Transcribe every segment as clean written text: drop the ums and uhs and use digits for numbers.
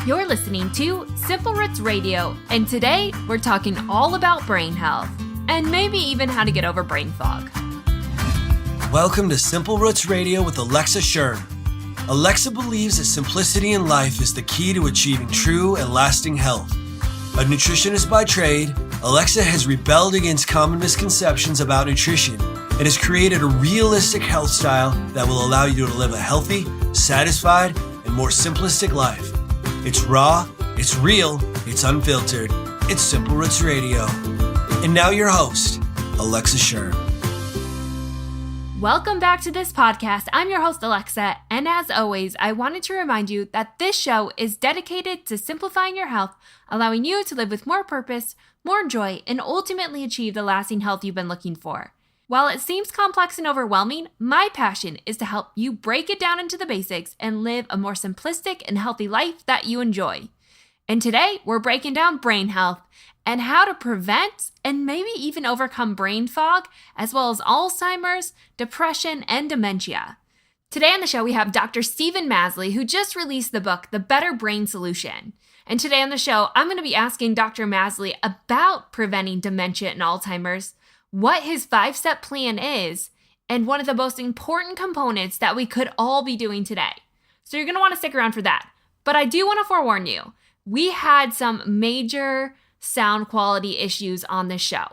You're listening to Simple Roots Radio, and today we're talking all about brain health, and maybe even how to get over brain fog. Welcome to Simple Roots Radio with Alexa Schirm. Alexa believes that simplicity in life is the key to achieving true and lasting health. A nutritionist by trade, Alexa has rebelled against common misconceptions about nutrition and has created a realistic health style that will allow you to live a healthy, satisfied, and more simplistic life. It's raw, it's real, it's unfiltered. It's Simple Roots Radio. And now your host, Alexa Schirm. Welcome back to this podcast. I'm your host, Alexa, and as always, I wanted to remind you that this show is dedicated to simplifying your health, allowing you to live with more purpose, more joy, and ultimately achieve the lasting health you've been looking for. While it seems complex and overwhelming, my passion is to help you break it down into the basics and live a more simplistic and healthy life that you enjoy. And today, we're breaking down brain health and how to prevent and maybe even overcome brain fog, as well as Alzheimer's, depression, and dementia. Today on the show, we have Dr. Stephen Masley, who just released the book, The Better Brain Solution. And today on the show, I'm going to be asking Dr. Masley about preventing dementia and Alzheimer's, what his 5-step plan is, and one of the most important components that we could all be doing today. So you're going to want to stick around for that. But I do want to forewarn you, we had some major sound quality issues on this show.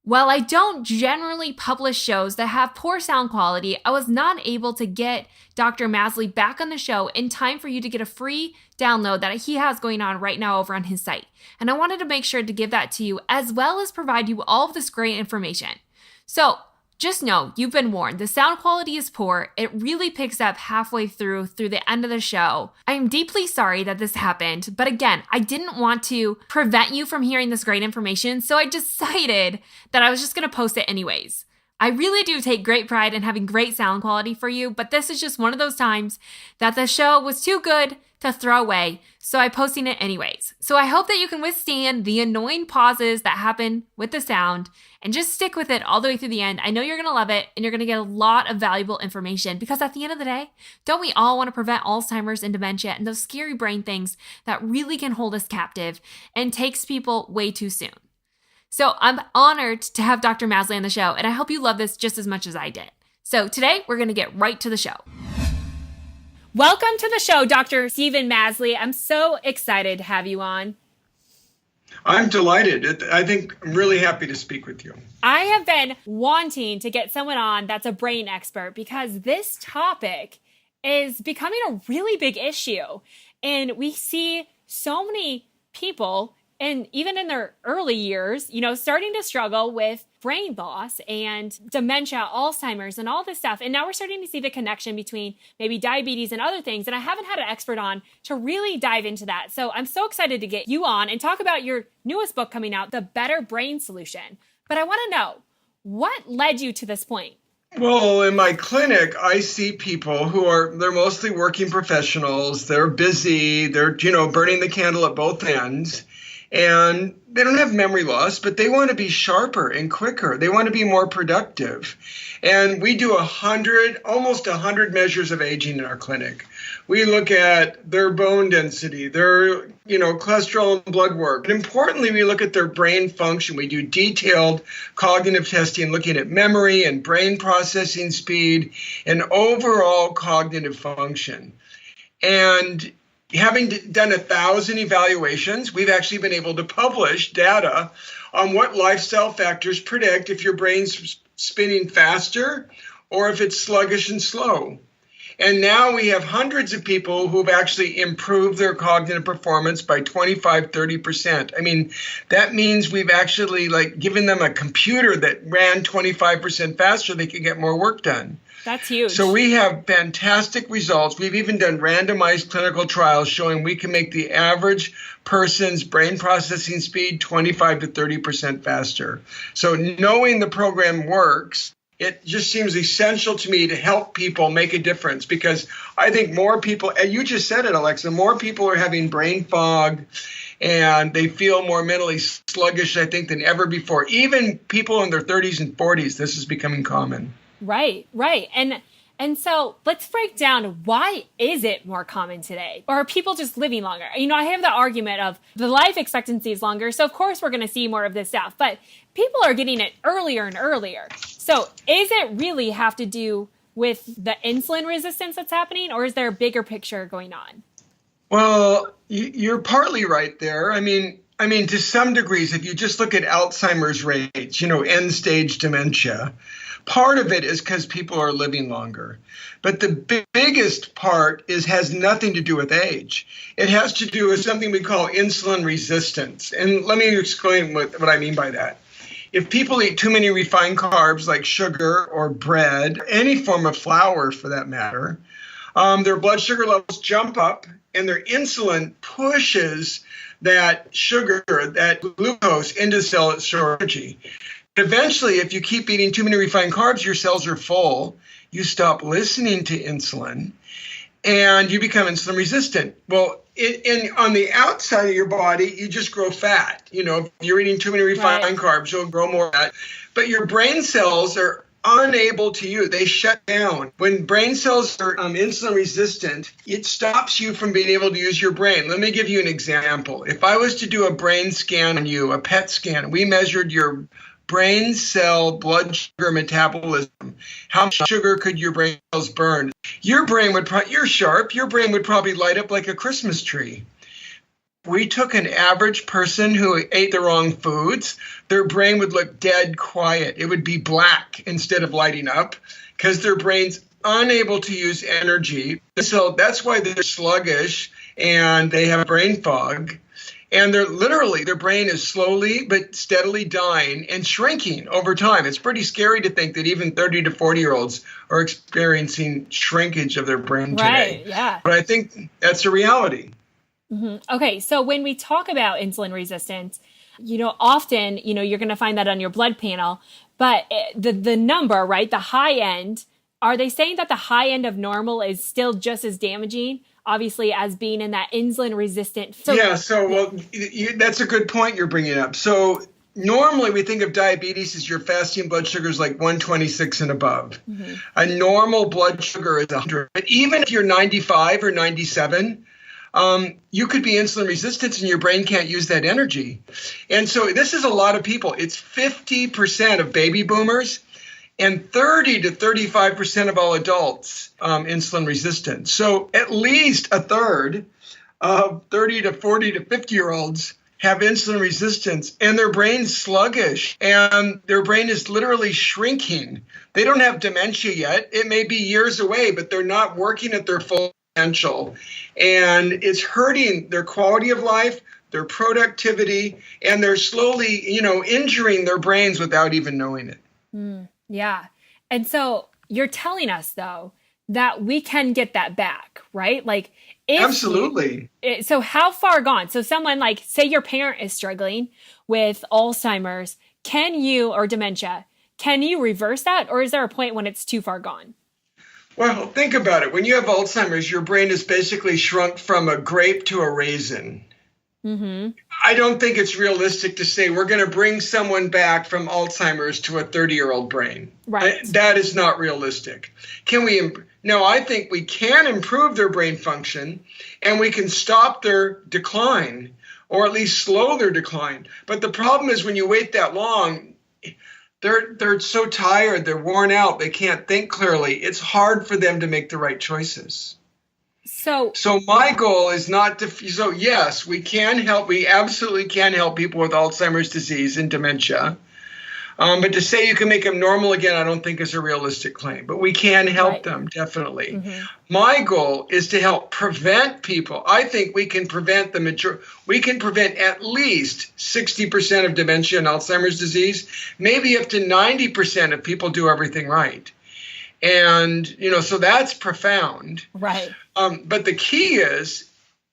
While I don't generally publish shows that have poor sound quality, I was not able to get Dr. Masley back on the show in time for you to get a free download that he has going on right now over on his site. And I wanted to make sure to give that to you, as well as provide you all of this great information. So just know, you've been warned. The sound quality is poor. It really picks up halfway through the end of the show. I am deeply sorry that this happened, but again, I didn't want to prevent you from hearing this great information, so I decided that I was just going to post it anyways. I really do take great pride in having great sound quality for you, but this is just one of those times that the show was too good to throw away, so I'm posting it anyways. So I hope that you can withstand the annoying pauses that happen with the sound and just stick with it all the way through the end. I know you're going to love it, and you're going to get a lot of valuable information, because at the end of the day, don't we all want to prevent Alzheimer's and dementia and those scary brain things that really can hold us captive and takes people way too soon? So I'm honored to have Dr. Masley on the show, and I hope you love this just as much as I did. So today, we're going to get right to the show. Welcome to the show, Dr. Stephen Masley. I'm so excited to have you on. I'm delighted. I think I'm really happy to speak with you. I have been wanting to get someone on that's a brain expert, because this topic is becoming a really big issue. And we see so many people, and even in their early years, starting to struggle with brain loss and dementia, Alzheimer's, and all this stuff. And now we're starting to see the connection between maybe diabetes and other things. And I haven't had an expert on to really dive into that. So I'm so excited to get you on and talk about your newest book coming out, The Better Brain Solution. But I want to know, what led you to this point? Well, in my clinic, I see people they're mostly working professionals. They're busy. They're, burning the candle at both ends. And they don't have memory loss, but they want to be sharper and quicker. They want to be more productive. And we do almost 100 measures of aging in our clinic. We look at their bone density, their, cholesterol and blood work. And importantly, we look at their brain function. We do detailed cognitive testing, looking at memory and brain processing speed and overall cognitive function. And having done 1,000 evaluations, we've actually been able to publish data on what lifestyle factors predict if your brain's spinning faster or if it's sluggish and slow. And now we have hundreds of people who've actually improved their cognitive performance by 25-30%. I mean, that means we've actually given them a computer that ran 25% faster, they could get more work done. That's huge. So we have fantastic results. We've even done randomized clinical trials showing we can make the average person's brain processing speed 25 to 30% faster. So knowing the program works, it just seems essential to me to help people make a difference, because I think more people, and you just said it, Alexa, more people are having brain fog and they feel more mentally sluggish, I think, than ever before. Even people in their 30s and 40s, this is becoming common. Right. And And so let's break down, why is it more common today? Or are people just living longer? I have the argument of the life expectancy is longer, so of course we're going to see more of this stuff, but people are getting it earlier and earlier. So is it really have to do with the insulin resistance that's happening, or is there a bigger picture going on? Well, you're partly right there. I mean, to some degrees, if you just look at Alzheimer's rates, end stage dementia, part of it is because people are living longer. But the biggest part has nothing to do with age. It has to do with something we call insulin resistance. And let me explain what I mean by that. If people eat too many refined carbs like sugar or bread, any form of flour for that matter, their blood sugar levels jump up and their insulin pushes that sugar, that glucose into the cell at store energy. Eventually, if you keep eating too many refined carbs, your cells are full. You stop listening to insulin and you become insulin resistant. Well, on the outside of your body, you just grow fat. If you're eating too many refined carbs, you'll grow more fat. But your brain cells are unable to use. They shut down. When brain cells are insulin resistant, it stops you from being able to use your brain. Let me give you an example. If I was to do a brain scan on you, a PET scan, we measured your brain cell blood sugar metabolism. How much sugar could your brain cells burn? Your brain would you're sharp. Your brain would probably light up like a Christmas tree. We took an average person who ate the wrong foods. Their brain would look dead quiet. It would be black instead of lighting up because their brain's unable to use energy. So that's why they're sluggish and they have brain fog. And their brain is slowly but steadily dying and shrinking over time. It's pretty scary to think that even 30 to 40-year-olds are experiencing shrinkage of their brain today. Right, yeah. But I think that's a reality. Mm-hmm. Okay, so when we talk about insulin resistance, often, you're going to find that on your blood panel, but the number, right, the high end, are they saying that the high end of normal is still just as damaging, obviously, as being in that insulin resistant? That's a good point you're bringing up. So normally we think of diabetes as your fasting blood sugar is like 126 and above. Mm-hmm. A normal blood sugar is 100. But even if you're 95 or 97, you could be insulin resistant and your brain can't use that energy. And so this is a lot of people. It's 50% of baby boomers and 30 to 35% of all adults insulin resistant. So at least a third of 30 to 40 to 50-year-olds have insulin resistance and their brain's sluggish and their brain is literally shrinking. They don't have dementia yet. It may be years away, but they're not working at their full potential. And it's hurting their quality of life, their productivity, and they're slowly, injuring their brains without even knowing it. Yeah. And so you're telling us, though, that we can get that back, right? Like, absolutely. So how far gone? So someone like, say your parent is struggling with Alzheimer's, or dementia, can you reverse that? Or is there a point when it's too far gone? Well, think about it. When you have Alzheimer's, your brain is basically shrunk from a grape to a raisin. Mm-hmm. I don't think it's realistic to say we're going to bring someone back from Alzheimer's to a 30-year-old brain. Right. That is not realistic. Can we? No, I think we can improve their brain function and we can stop their decline or at least slow their decline. But the problem is when you wait that long, they're so tired, they're worn out, they can't think clearly. It's hard for them to make the right choices. So my goal is not to, so yes, we absolutely can help people with Alzheimer's disease and dementia. But to say you can make them normal again, I don't think is a realistic claim. But we can help them, definitely. Mm-hmm. My goal is to help prevent people. I think we can prevent we can prevent at least 60% of dementia and Alzheimer's disease, maybe up to 90% if people do everything right. And, so that's profound. Right. But the key is,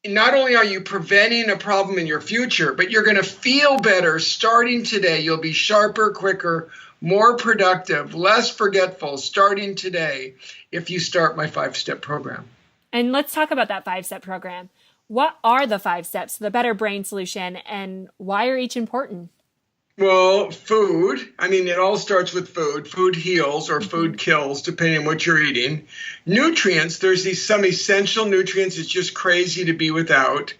not only are you preventing a problem in your future, but you're going to feel better starting today. You'll be sharper, quicker, more productive, less forgetful starting today if you start my 5-step program. And let's talk about that 5-step program. What are the 5 steps to the Better Brain Solution and why are each important? Well, food. I mean, it all starts with food. Food heals or food kills, depending on what you're eating. Nutrients. There's some essential nutrients it's just crazy to be without.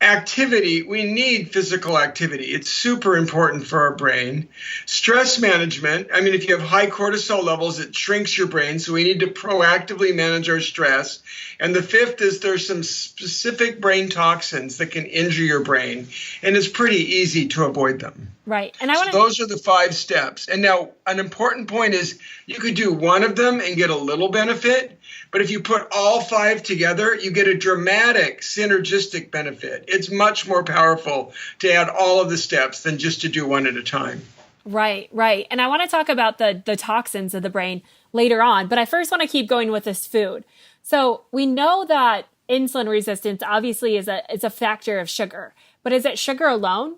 Activity, we need physical activity. It's super important for our brain. Stress management, I mean, if you have high cortisol levels, it shrinks your brain, so we need to proactively manage our stress. And the fifth is there's some specific brain toxins that can injure your brain, and it's pretty easy to avoid them. Right. And those are the 5 steps. And now an important point is you could do one of them and get a little benefit, but if you put all 5 together, you get a dramatic synergistic benefit. It's much more powerful to add all of the steps than just to do one at a time. Right, right. And I want to talk about the toxins of the brain later on, but I first want to keep going with this food. So we know that insulin resistance obviously is a factor of sugar, but is it sugar alone?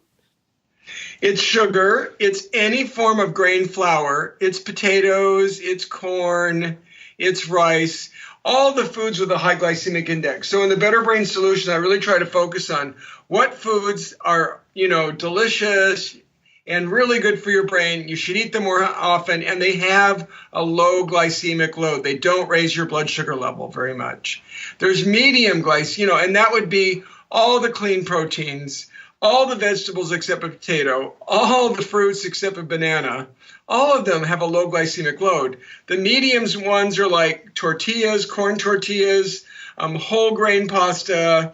It's sugar. It's any form of grain flour. It's potatoes. It's corn. It's rice. All the foods with a high glycemic index. So in the Better Brain Solution, I really try to focus on what foods are, delicious and really good for your brain. You should eat them more often, and they have a low glycemic load. They don't raise your blood sugar level very much. There's medium glycemic, and that would be all the clean proteins, all the vegetables except a potato, all the fruits except a banana. All of them have a low glycemic load. The mediums ones are like tortillas, corn tortillas, whole grain pasta,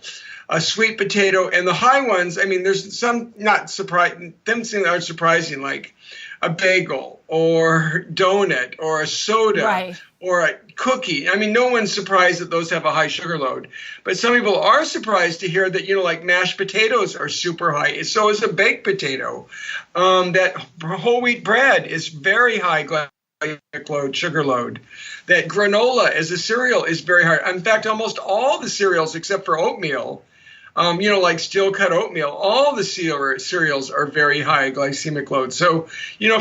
a sweet potato, and the high ones, I mean, there's some not surprising, them things that aren't surprising, like a bagel or donut or a soda, right, or a cookie. I mean, no one's surprised that those have a high sugar load. But some people are surprised to hear that, like mashed potatoes are super high. So is a baked potato. That whole wheat bread is very high glycemic load, sugar load. That granola as a cereal is very high. In fact, almost all the cereals except for oatmeal, like steel cut oatmeal, all the cereals are very high glycemic load. So,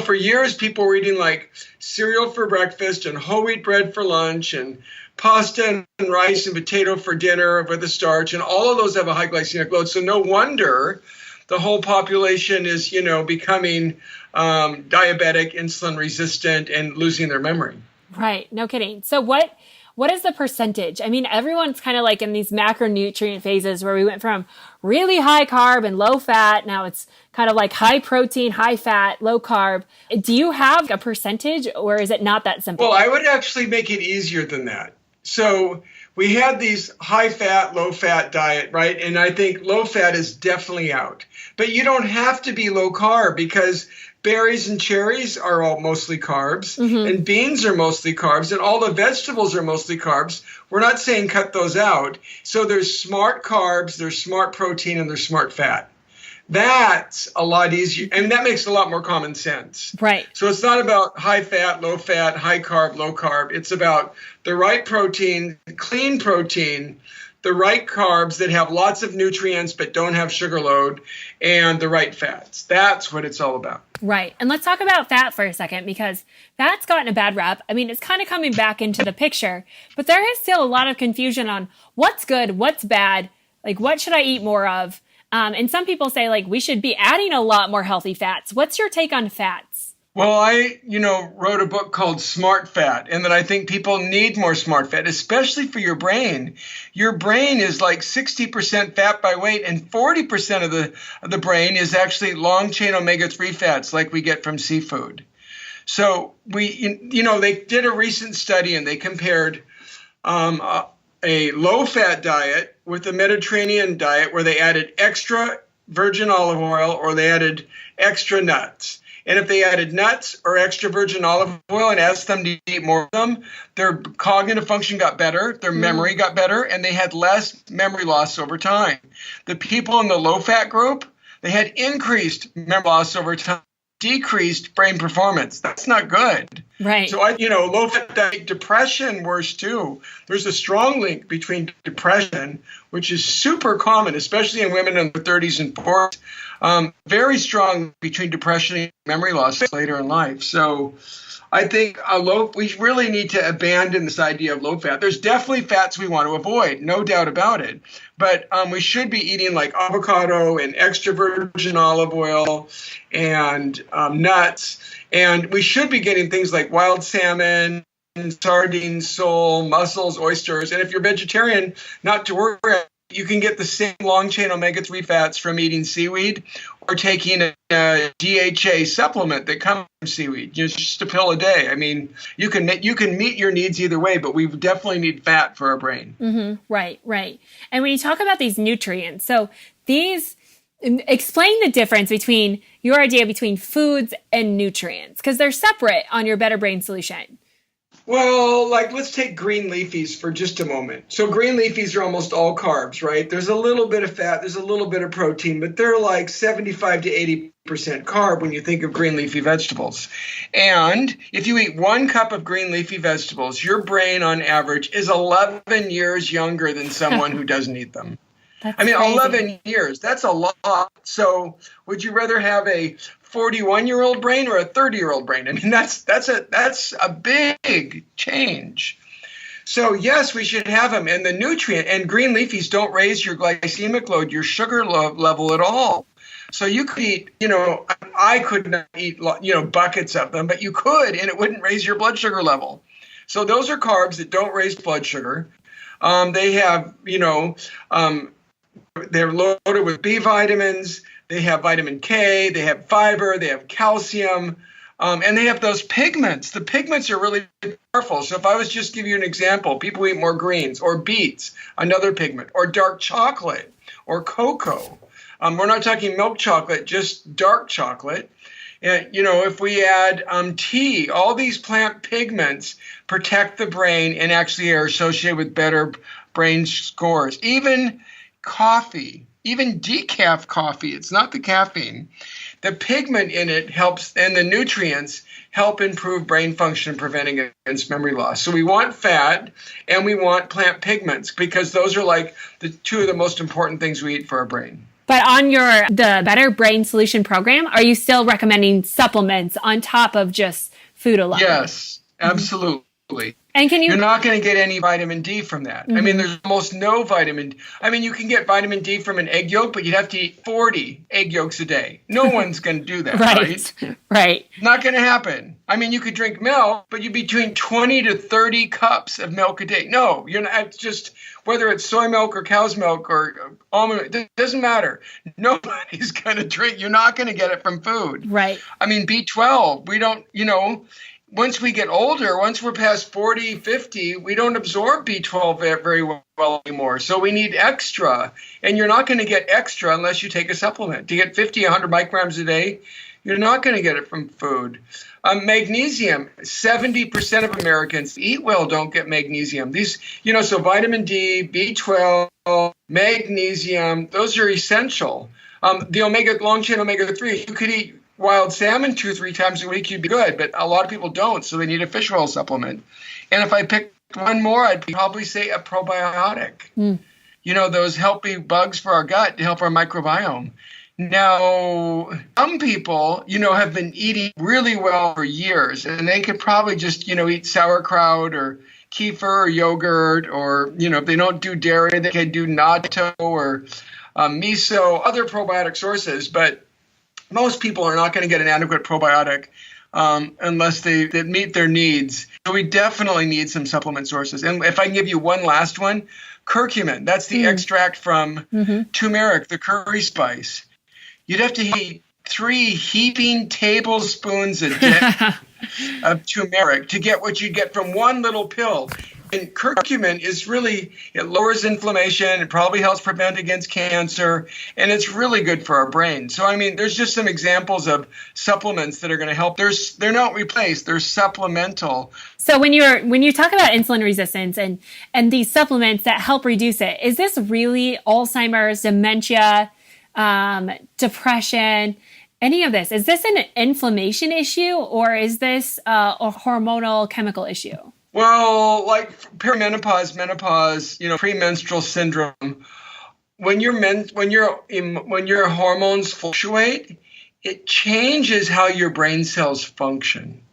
for years, people were eating like cereal for breakfast and whole wheat bread for lunch and pasta and rice and potato for dinner with a starch. And all of those have a high glycemic load. So no wonder the whole population is, becoming diabetic, insulin resistant, and losing their memory. Right. No kidding. So what is the percentage? I mean, everyone's kind of like in these macronutrient phases where we went from really high carb and low fat. Now it's kind of like high protein, high fat, low carb. Do you have a percentage, or is it not that simple? Well, I would actually make it easier than that. So we had these high fat, low fat diet, right? And I think low fat is definitely out. But you don't have to be low carb, because berries and cherries are all mostly carbs, and beans are mostly carbs, and all the vegetables are mostly carbs. We're not saying cut those out. So there's smart carbs, there's smart protein, and there's smart fat. That's a lot easier, and that makes a lot more common sense. Right. So it's not about high fat, high carb, low carb. It's about the right protein, clean protein, the right carbs that have lots of nutrients but don't have sugar load, and the right fats. That's what it's all about. Right. And let's talk about fat for a second, because fat's gotten a bad rep. I mean, it's kind of coming back into the picture, but there is still a lot of confusion on what's good, what's bad, like what should I eat more of? And some people say like we should be adding a lot more healthy fats. What's your take on fats? Well, I, wrote a book called Smart Fat, and that I think people need more smart fat, especially for your brain. Your brain is like 60% fat by weight, and 40% of the brain is actually long-chain omega-3 fats like we get from seafood. So they did a recent study, and they compared a low-fat diet with a Mediterranean diet where they added extra virgin olive oil or they added extra nuts. And if they added nuts or extra virgin olive oil and asked them to eat more of them, their cognitive function got better, their memory got better, and they had less memory loss over time. The people in the low-fat group, they had increased memory loss over time, decreased brain performance. That's not good. Right. So low fat diet, depression worse too. There's a strong link between depression, which is super common, especially in women in their 30s and 40s. Very strong between depression and memory loss later in life. So I think we really need to abandon this idea of low fat. There's definitely fats we want to avoid, no doubt about it. But we should be eating like avocado and extra virgin olive oil and nuts. And we should be getting things like wild salmon, sardines, sole, mussels, oysters. And if you're vegetarian, not to worry. You can get the same long-chain omega-3 fats from eating seaweed or taking a DHA supplement that comes from seaweed. Just a pill a day. I mean, you can meet your needs either way, but we definitely need fat for our brain. Mm-hmm. Right. And when you talk about these nutrients, so explain the difference between your idea between foods and nutrients, because they're separate on your Better Brain solution. Well, let's take green leafies for just a moment. So green leafies are almost all carbs, right? There's a little bit of fat, there's a little bit of protein, but they're like 75 to 80% carb when you think of green leafy vegetables. And if you eat 1 cup of green leafy vegetables, your brain on average is 11 years younger than someone who doesn't eat them. That's crazy. 11 years, that's a lot. So would you rather have a 41-year-old brain or a 30-year-old brain? I mean, that's a big change. So yes, we should have them. And the nutrient and green leafies don't raise your glycemic load, your sugar level at all. So you could eat, I could not eat, buckets of them, but you could, and it wouldn't raise your blood sugar level. So those are carbs that don't raise blood sugar. They have, they're loaded with B vitamins. They have vitamin K, they have fiber, they have calcium, and they have those pigments. The pigments are really powerful. So if I was just give you an example, people who eat more greens or beets, another pigment, or dark chocolate or cocoa. We're not talking milk chocolate, just dark chocolate. And, if we add tea, all these plant pigments protect the brain and actually are associated with better brain scores. Even coffee. Even decaf coffee, it's not the caffeine. The pigment in it helps, and the nutrients help improve brain function, preventing against memory loss. So we want fat and we want plant pigments because those are like the 2 of the most important things we eat for our brain. But on the Better Brain Solution program, are you still recommending supplements on top of just food alone? Yes, absolutely. And you're not going to get any vitamin D from that. Mm-hmm. I mean, there's almost no vitamin. I mean, you can get vitamin D from an egg yolk, but you'd have to eat 40 egg yolks a day. No one's going to do that, Right. Not going to happen. I mean, you could drink milk, but you'd be between 20 to 30 cups of milk a day. No, you're not. It's just whether it's soy milk or cow's milk or almond, it doesn't matter. Nobody's going to drink. You're not going to get it from food. Right. I mean, B12, we don't, once we get older, once we're past 40, 50, we don't absorb B12 very well anymore. So we need extra. And you're not going to get extra unless you take a supplement. To get 50, 100 micrograms a day, you're not going to get it from food. Magnesium, 70% of Americans eat well don't get magnesium. These, so vitamin D, B12, magnesium, those are essential. The long-chain omega-3, you could eat wild salmon 2-3 times a week, you'd be good, but a lot of people don't, so they need a fish oil supplement. And if I picked one more, I'd probably say a probiotic. Those healthy bugs for our gut to help our microbiome. Now, some people, have been eating really well for years, and they could probably just, eat sauerkraut or kefir or yogurt, or, if they don't do dairy, they can do natto or miso, other probiotic sources, but most people are not going to get an adequate probiotic unless they meet their needs. So we definitely need some supplement sources. And if I can give you one last one, curcumin, that's the extract from turmeric, the curry spice. You'd have to eat 3 heaping tablespoons a day of turmeric to get what you'd get from one little pill. And curcumin is really, it lowers inflammation, it probably helps prevent against cancer, and it's really good for our brain. So, I mean, there's just some examples of supplements that are going to help. They're not replaced, they're supplemental. So when you talk about insulin resistance and these supplements that help reduce it, is this really Alzheimer's, dementia, depression? any of this? Is this an inflammation issue or is this a hormonal chemical issue? Well, like perimenopause, menopause, premenstrual syndrome. When your hormones fluctuate, it changes how your brain cells function.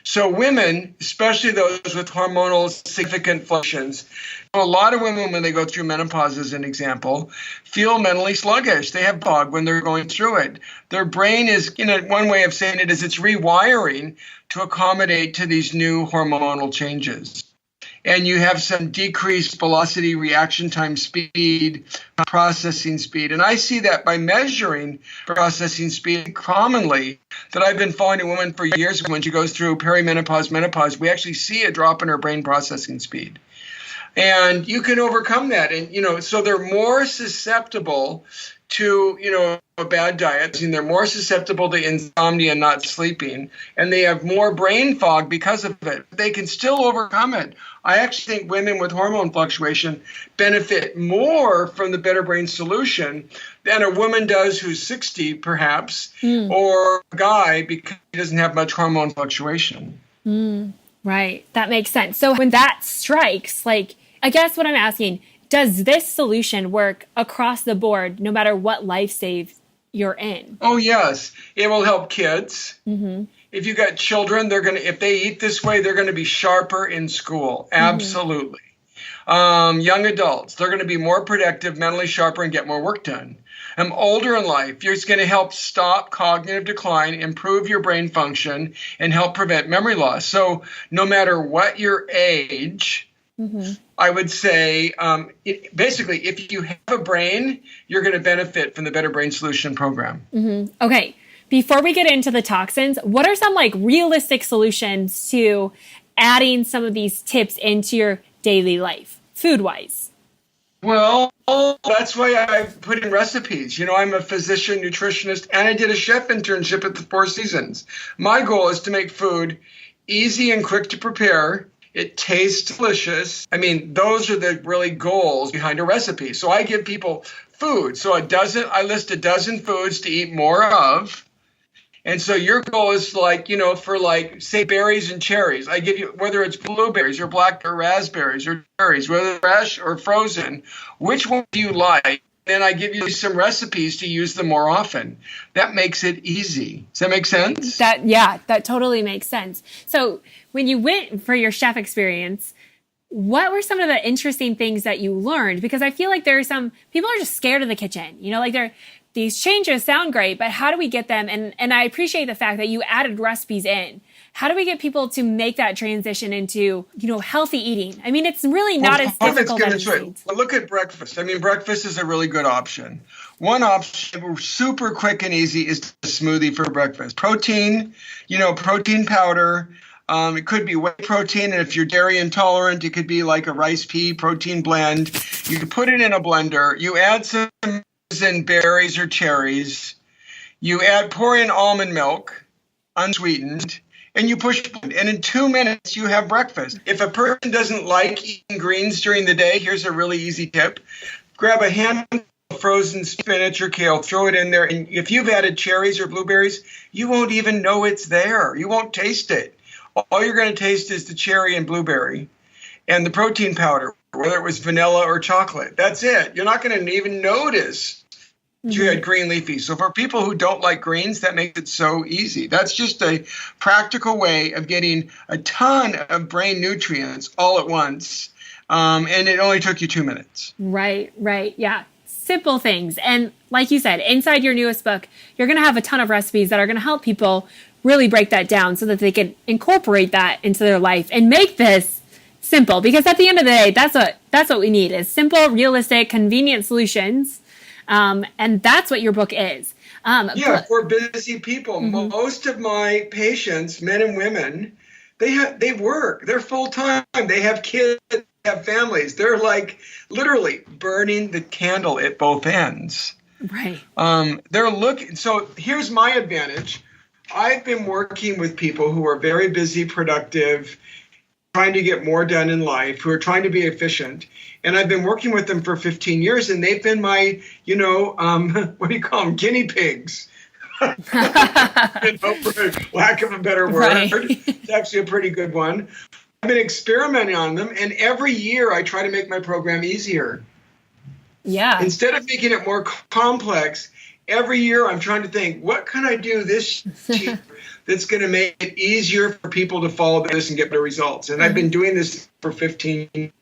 So women, especially those with hormonal significant fluctuations, a lot of women, when they go through menopause, as an example, feel mentally sluggish. They have fog when they're going through it. Their brain is, one way of saying it is it's rewiring to accommodate to these new hormonal changes. And you have some decreased velocity, reaction time, speed, processing speed. And I see that by measuring processing speed commonly, that I've been following a woman for years. When she goes through perimenopause, menopause, we actually see a drop in her brain processing speed. And you can overcome that. And, so they're more susceptible to, a bad diet, and they're more susceptible to insomnia, not sleeping, and they have more brain fog because of it. They can still overcome it. I actually think women with hormone fluctuation benefit more from the Better Brain solution than a woman does who's 60, perhaps, or a guy because he doesn't have much hormone fluctuation. Right. That makes sense. So when that strikes, I guess what I'm asking, does this solution work across the board, no matter what life stage you're in? Oh, yes. It will help kids. Mm-hmm. If you got children, if they eat this way, they're going to be sharper in school. Absolutely. Young adults, they're going to be more productive, mentally sharper, and get more work done. Older in life, it's going to help stop cognitive decline, improve your brain function, and help prevent memory loss. So no matter what your age, I would say, basically, if you have a brain, you're going to benefit from the Better Brain Solution program. Okay. Before we get into the toxins, what are some realistic solutions to adding some of these tips into your daily life, food-wise? Well, that's why I put in recipes. I'm a physician, nutritionist, and I did a chef internship at the Four Seasons. My goal is to make food easy and quick to prepare. It tastes delicious. Those are the really goals behind a recipe. So I give people food. So I list a dozen foods to eat more of. And so your goal is say berries and cherries. I give you, whether it's blueberries or black or raspberries or cherries, whether fresh or frozen, which one do you like? Then I give you some recipes to use them more often. That makes it easy. Does that make sense? That totally makes sense. So when you went for your chef experience, what were some of the interesting things that you learned? Because I feel like there are some people are just scared of the kitchen. These changes sound great, but how do we get them? And I appreciate the fact that you added recipes in. How do we get people to make that transition into, healthy eating? It's really not as difficult as it seems. Well, look at breakfast. Breakfast is a really good option. One option, super quick and easy, is a smoothie for breakfast. Protein, protein powder. It could be whey protein, and if you're dairy intolerant, it could be like a rice pea protein blend. You can put it in a blender. You add some in berries or cherries. You pour in almond milk, unsweetened, and you push, and in 2 minutes you have breakfast. If a person doesn't like eating greens during the day, here's a really easy tip. Grab a handful of frozen spinach or kale, throw it in there, and if you've added cherries or blueberries, you won't even know it's there. You won't taste it. All you're going to taste is the cherry and blueberry and the protein powder, whether it was vanilla or chocolate. That's it. You're not going to even notice you had green leafy. So for people who don't like greens, that makes it so easy. That's just a practical way of getting a ton of brain nutrients all at once. And it only took you 2 minutes. Right. Yeah. Simple things. And like you said, inside your newest book, you're going to have a ton of recipes that are going to help people really break that down so that they can incorporate that into their life and make this simple. Because at the end of the day, that's what we need is simple, realistic, convenient solutions. And that's what your book is. For busy people. Most of my patients, men and women, they work. They're full time. They have kids. They have families. They're literally burning the candle at both ends. Right. They're looking. So here's my advantage. I've been working with people who are very busy, productive, trying to get more done in life, who are trying to be efficient. And I've been working with them for 15 years, and they've been my, what do you call them, guinea pigs. For lack of a better word. Right. It's actually a pretty good one. I've been experimenting on them, and every year I try to make my program easier. Yeah. Instead of making it more complex, every year I'm trying to think, what can I do this year that's going to make it easier for people to follow this and get better results? And I've been doing this for 15 years,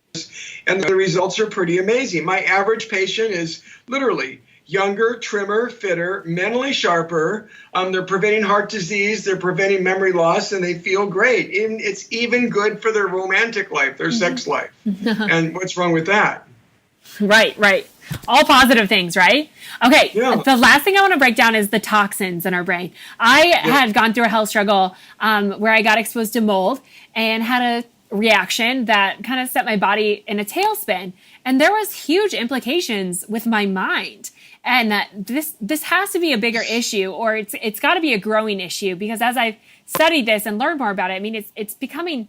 and the results are pretty amazing. My average patient is literally younger, trimmer, fitter, mentally sharper. They're preventing heart disease, they're preventing memory loss, and they feel great. It's even good for their romantic life, their sex life. And what's wrong with that? Right. All positive things, right? Okay, Yeah. The last thing I want to break down is the toxins in our brain. I had gone through a health struggle where I got exposed to mold and had a reaction that kind of set my body in a tailspin. And there was huge implications with my mind. And this has to be a bigger issue, or it's got to be a growing issue, because as I've studied this and learned more about it, I mean, it's becoming,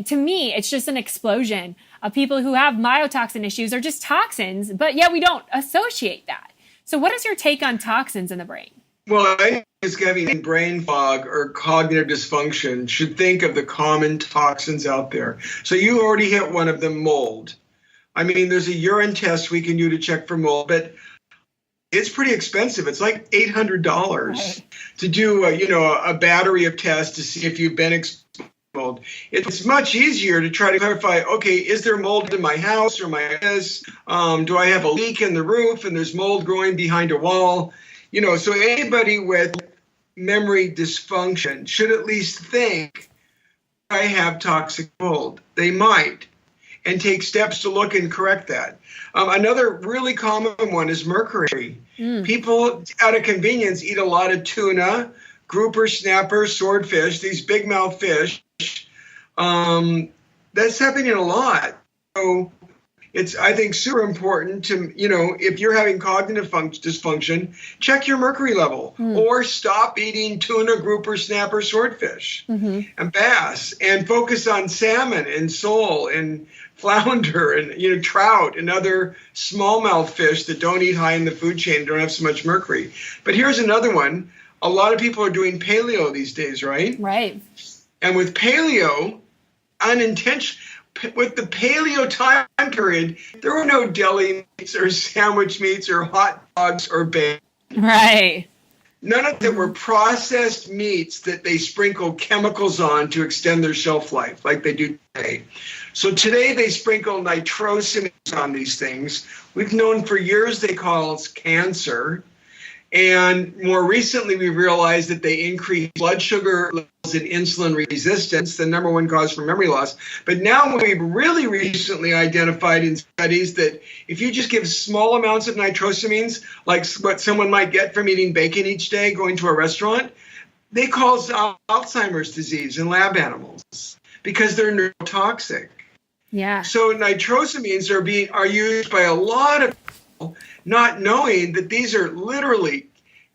to me, it's just an explosion of people who have myotoxin issues or just toxins, but yet we don't associate that. So what is your take on toxins in the brain? Well, anyone who's having brain fog or cognitive dysfunction should think of the common toxins out there. So you already hit one of them, mold. I mean, there's a urine test we can do to check for mold, but it's pretty expensive. It's like $800 to do a battery of tests to see if you've been exposed to mold. It's much easier to try to clarify, okay, is there mold in my house or my house? Do I have a leak in the roof and there's mold growing behind a wall? So anybody with memory dysfunction should at least think, I have toxic mold. They might, and take steps to look and correct that. Another really common one is mercury. People, out of convenience, eat a lot of tuna, grouper, snapper, swordfish, these big mouth fish. That's happening a lot. So it's, I think, super important to, if you're having cognitive dysfunction, check your mercury level or stop eating tuna, grouper, snapper, swordfish and bass, and focus on salmon and sole and flounder and trout and other smallmouth fish that don't eat high in the food chain, don't have so much mercury. But here's another one. A lot of people are doing paleo these days, right? Right. And with paleo, with the paleo time period, there were no deli meats or sandwich meats or hot dogs or bacon. Right. None of them were processed meats that they sprinkle chemicals on to extend their shelf life like they do today. So today they sprinkle nitrosamines on these things. We've known for years they cause cancer. And more recently, we realized that they increase blood sugar levels and insulin resistance, the number one cause for memory loss. But now we've really recently identified in studies that if you just give small amounts of nitrosamines, like what someone might get from eating bacon each day, going to a restaurant, they cause Alzheimer's disease in lab animals because they're neurotoxic. Yeah. So nitrosamines are used by a lot of people, not knowing that these are literally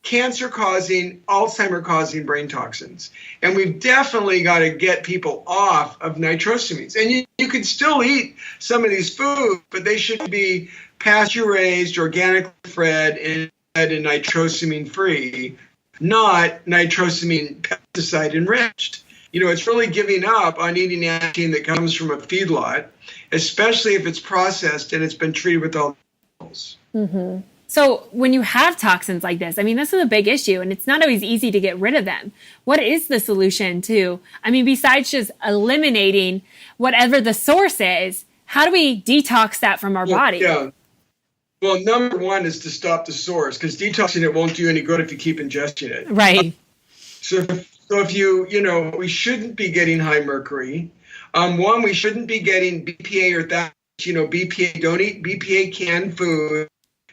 cancer-causing, Alzheimer-causing brain toxins. And we've definitely got to get people off of nitrosamines. And you can still eat some of these foods, but they should be pasture-raised, organically fed, and nitrosamine-free, not nitrosamine pesticide-enriched. It's really giving up on eating anything that comes from a feedlot, especially if it's processed and it's been treated with all chemicals. Mm-hmm. So when you have toxins like this, I mean, this is a big issue, and it's not always easy to get rid of them. What is the solution besides just eliminating whatever the source is, how do we detox that from our body? Yeah. Well, number one is to stop the source, because detoxing it won't do any good if you keep ingesting it. Right. So if we shouldn't be getting high mercury. One, we shouldn't be getting BPA or that. BPA, don't eat BPA canned food.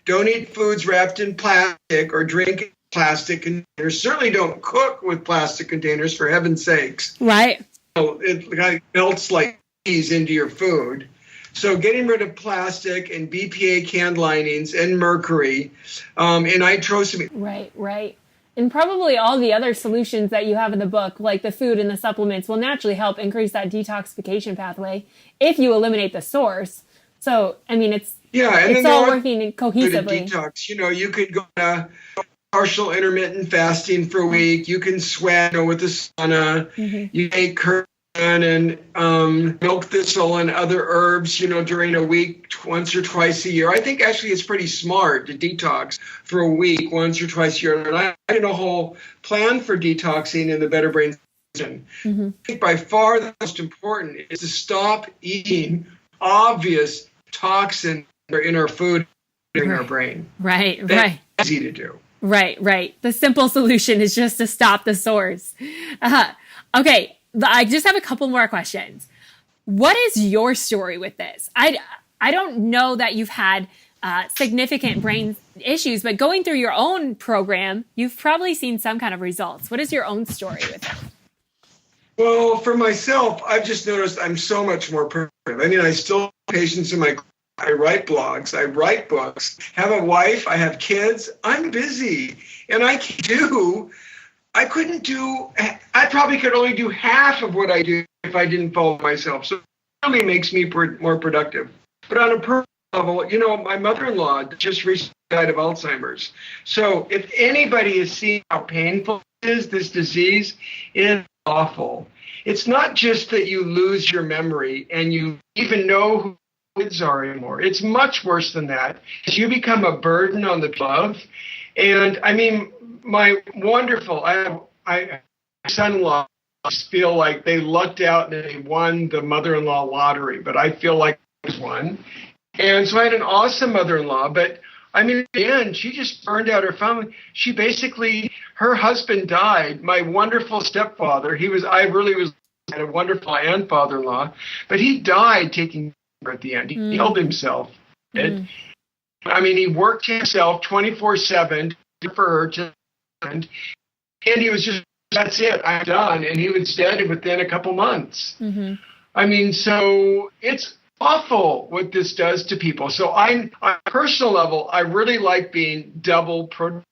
Don't eat foods wrapped in plastic or drink in plastic containers. Certainly don't cook with plastic containers, for heaven's sakes. Right. It kind of melts like cheese into your food. So getting rid of plastic and BPA canned linings and mercury and nitrosamine. Right. And probably all the other solutions that you have in the book, like the food and the supplements, will naturally help increase that detoxification pathway if you eliminate the source. So, I mean, it's all working cohesively. Detox. You could go to partial intermittent fasting for a week. You can sweat, with the sauna. You take curd and milk thistle and other herbs, during a week, once or twice a year. I think actually it's pretty smart to detox for a week, once or twice a year. And I did a whole plan for detoxing in the Better Brain System. I think by far the most important is to stop eating obvious toxins that are in our food, in our brain. Right. That's easy to do. Right. The simple solution is just to stop the source. Okay. I just have a couple more questions. What is your story with this? I don't know that you've had significant brain issues, but going through your own program, you've probably seen some kind of results. What is your own story with it? Well, for myself, I've just noticed I'm so much more productive. I mean, I still have patients I write blogs, I write books, have a wife, I have kids. I'm busy, and I probably could only do half of what I do if I didn't follow myself. So it really makes me more productive. But on a personal level, my mother-in-law just recently died of Alzheimer's. So if anybody has seen how painful it is, this disease is awful. It's not just that you lose your memory and you even know who kids are anymore. It's much worse than that. You become a burden on the love. And I mean, my son-in-law feel like they lucked out and they won the mother-in-law lottery, but I feel like I was one. And so I had an awesome mother-in-law, but I mean, in the end, she just burned out her family. Her husband died. My wonderful stepfather, I had a wonderful aunt father-in-law, but he died taking care at the end. He killed himself. I mean, he worked himself 24/7 for her, and he was just, that's it, I'm done. And he was dead within a couple months. I mean, so it's awful what this does to people. So on a personal level, I really like being double productive.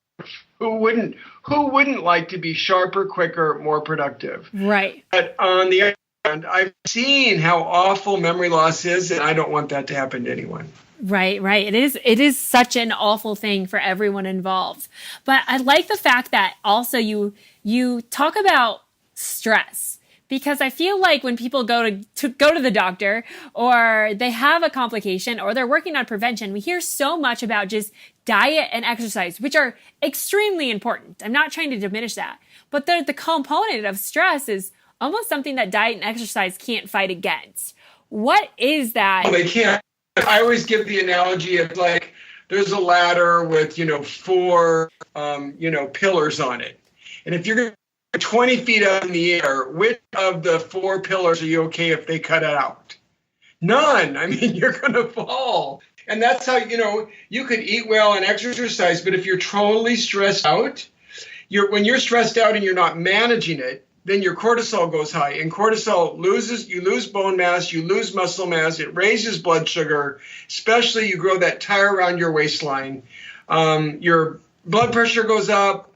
Who wouldn't like to be sharper, quicker, more productive? Right. But on the other hand, I've seen how awful memory loss is, and I don't want that to happen to anyone. Right. It is such an awful thing for everyone involved. But I like the fact that also you talk about stress, because I feel like when people go to the doctor or they have a complication or they're working on prevention, we hear so much about just diet and exercise, which are extremely important. I'm not trying to diminish that, but the component of stress is almost something that diet and exercise can't fight against. What is that? Well, they can't. I always give the analogy of like there's a ladder with 4 pillars on it, and if you're 20 feet up in the air, which of the 4 pillars are you okay if they cut it out? None. I mean, you're going to fall. And that's how, you could eat well and exercise, but if you're totally stressed out, when you're stressed out and you're not managing it, then your cortisol goes high. And cortisol you lose bone mass, you lose muscle mass, it raises blood sugar, especially you grow that tire around your waistline. Your blood pressure goes up,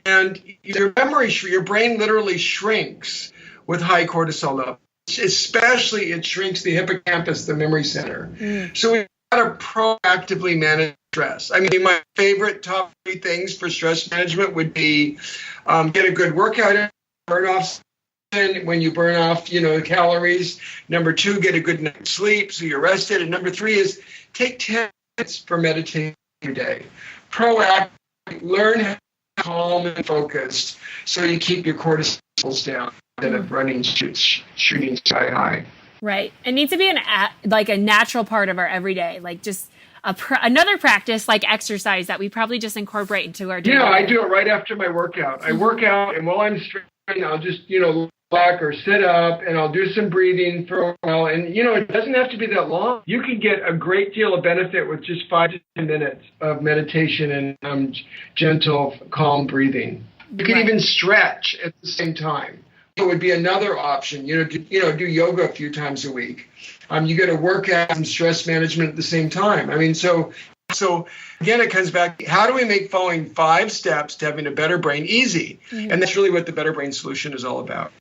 and your brain literally shrinks with high cortisol levels. Especially it shrinks the hippocampus, the memory center. So we've got to proactively manage stress. I mean, my favorite top 3 things for stress management would be get a good workout, burn off when you burn off, calories. Number 2, get a good night's sleep so you're rested. And number 3 is take 10 minutes for meditation a day. Proactively learn how to be calm and focused so you keep your cortisol down instead of shooting sky high. Right. It needs to be a natural part of our everyday, like just another practice like exercise that we probably just incorporate into our day. Yeah, I do it right after my workout. I work out, and while I'm stretching, I'll just, back or sit up, and I'll do some breathing for a while. And, it doesn't have to be that long. You can get a great deal of benefit with just 5 to 10 minutes of meditation and gentle, calm breathing. You can even stretch at the same time. It would be another option, do yoga a few times a week. You get a workout and stress management at the same time. I mean, so again, it comes back, how do we make following 5 steps to having a better brain easy? And that's really what the Better Brain Solution is all about.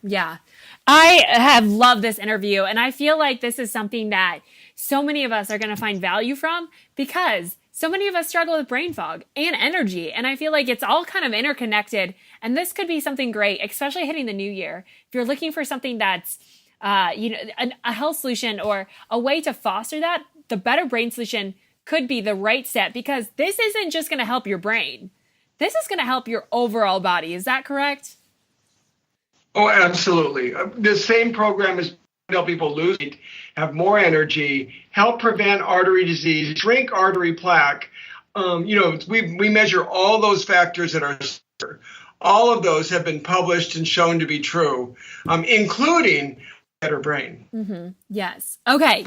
Yeah. I have loved this interview, and I feel like this is something that so many of us are going to find value from, because So many of us struggle with brain fog and energy, and I feel like it's all kind of interconnected. And this could be something great, especially hitting the new year. If you're looking for something that's, a health solution or a way to foster that, the Better Brain solution could be the right step, because this isn't just going to help your brain. This is going to help your overall body. Is that correct? Oh, absolutely. The same program is help people lose weight, have more energy, help prevent artery disease, shrink artery plaque. We measure all those factors at our center. All of those have been published and shown to be true, including better brain. Mm-hmm. Yes. Okay.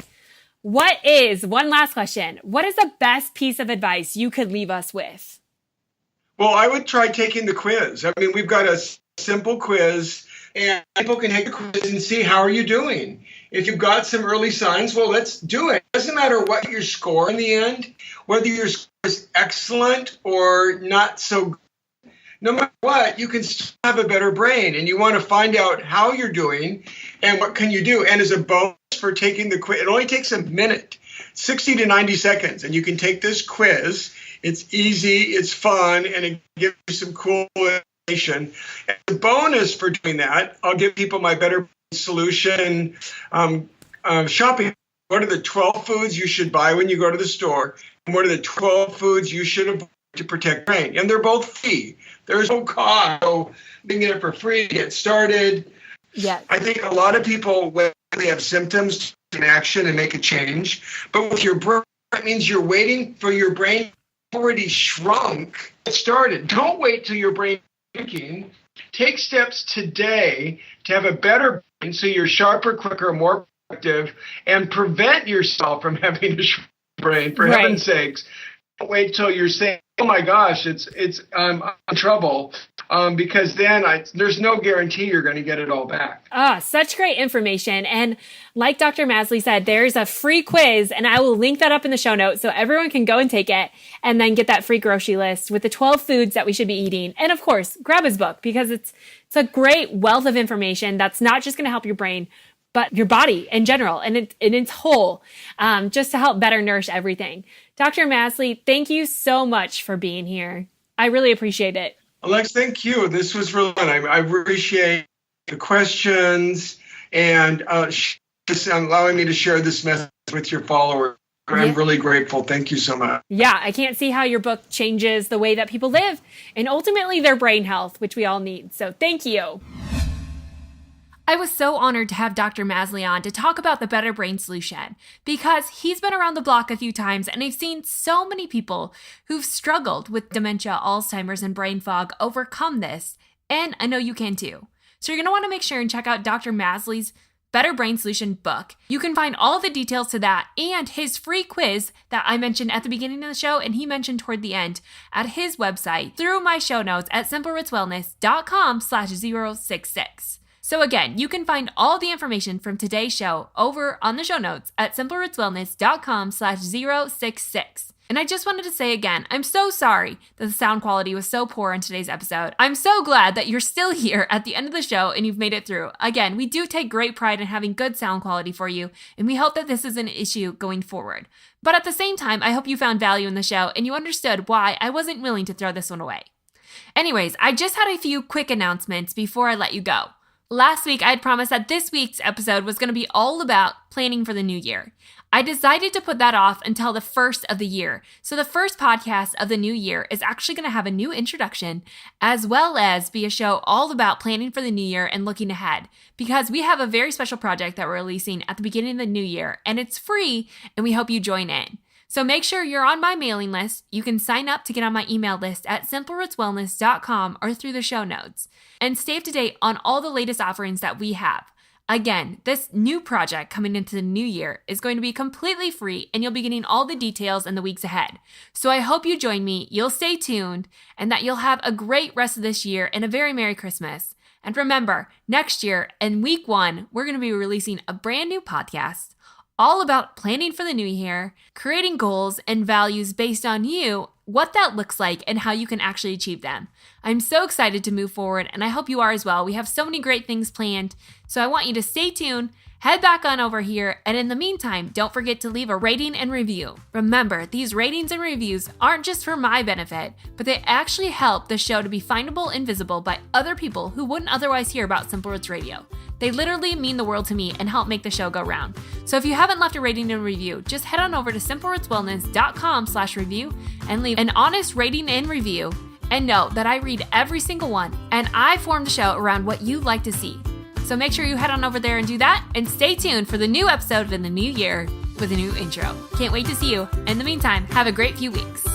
One last question. What is the best piece of advice you could leave us with? Well, I would try taking the quiz. I mean, we've got a simple quiz, and people can take the quiz and see how are you doing. If you've got some early signs, well, let's do it. It doesn't matter what your score in the end, whether your score is excellent or not so good. No matter what, you can still have a better brain, and you want to find out how you're doing and what can you do. And as a bonus for taking the quiz, it only takes a minute, 60 to 90 seconds, and you can take this quiz. It's easy, it's fun, and it gives you some cool information. As a bonus for doing that, I'll give people my Better Brain solution shopping. What are the 12 foods you should buy when you go to the store? And what are the 12 foods you should avoid to protect brain? And they're both free. There's no cost. So you can get it for free to get started. Yes. I think a lot of people, when they have symptoms, take action and make a change. But with your brain, that means you're waiting for your brain already shrunk. Get started. Don't wait till your brain is shrinking. Take steps today to have a better brain so you're sharper, quicker, more productive, and prevent yourself from having a shrunk brain, for heaven's sakes. Don't wait till you're saying, oh my gosh, I'm in trouble, because then there's no guarantee you're going to get it all back. Such great information. And like Dr. Masley said, there's a free quiz, and I will link that up in the show notes so everyone can go and take it and then get that free grocery list with the 12 foods that we should be eating. And of course, grab his book, because it's a great wealth of information that's not just going to help your brain, but your body in general and in its whole, just to help better nourish everything. Dr. Masley, thank you so much for being here. I really appreciate it. Alex, thank you. This was really fun. I appreciate the questions and allowing me to share this message with your followers. I'm really grateful. Thank you so much. Yeah, I can't see how your book changes the way that people live and ultimately their brain health, which we all need. So thank you. I was so honored to have Dr. Masley on to talk about the Better Brain solution, because he's been around the block a few times and I've seen so many people who've struggled with dementia, Alzheimer's, and brain fog overcome this, and I know you can too. So you're going to want to make sure and check out Dr. Masley's Better Brain Solution book. You can find all the details to that and his free quiz that I mentioned at the beginning of the show and he mentioned toward the end at his website through my show notes at simplerootswellness.com/066. So again, you can find all the information from today's show over on the show notes at simplerootswellness.com/066. And I just wanted to say again, I'm so sorry that the sound quality was so poor in today's episode. I'm so glad that you're still here at the end of the show and you've made it through. Again, we do take great pride in having good sound quality for you, and we hope that this is an issue going forward. But at the same time, I hope you found value in the show and you understood why I wasn't willing to throw this one away. Anyways, I just had a few quick announcements before I let you go. Last week, I had promised that this week's episode was going to be all about planning for the new year. I decided to put that off until the first of the year. So the first podcast of the new year is actually going to have a new introduction, as well as be a show all about planning for the new year and looking ahead, because we have a very special project that we're releasing at the beginning of the new year, and it's free, and we hope you join in. So make sure you're on my mailing list. You can sign up to get on my email list at simplerootswellness.com or through the show notes, and stay up to date on all the latest offerings that we have. Again, this new project coming into the new year is going to be completely free, and you'll be getting all the details in the weeks ahead. So I hope you join me, you'll stay tuned, and that you'll have a great rest of this year and a very Merry Christmas. And remember, next year in week 1, we're going to be releasing a brand new podcast all about planning for the new year, creating goals and values based on you what that looks like and how you can actually achieve them. I'm so excited to move forward, and I hope you are as well. We have so many great things planned, so I want you to stay tuned. Head back on over here, and in the meantime, don't forget to leave a rating and review. Remember, these ratings and reviews aren't just for my benefit, but they actually help the show to be findable and visible by other people who wouldn't otherwise hear about Simple Roots Radio. They literally mean the world to me and help make the show go round. So if you haven't left a rating and review, just head on over to simplerootswellness.com/review and leave an honest rating and review. And know that I read every single one, and I form the show around what you'd like to see. So make sure you head on over there and do that, and stay tuned for the new episode in the new year with a new intro. Can't wait to see you. In the meantime, have a great few weeks.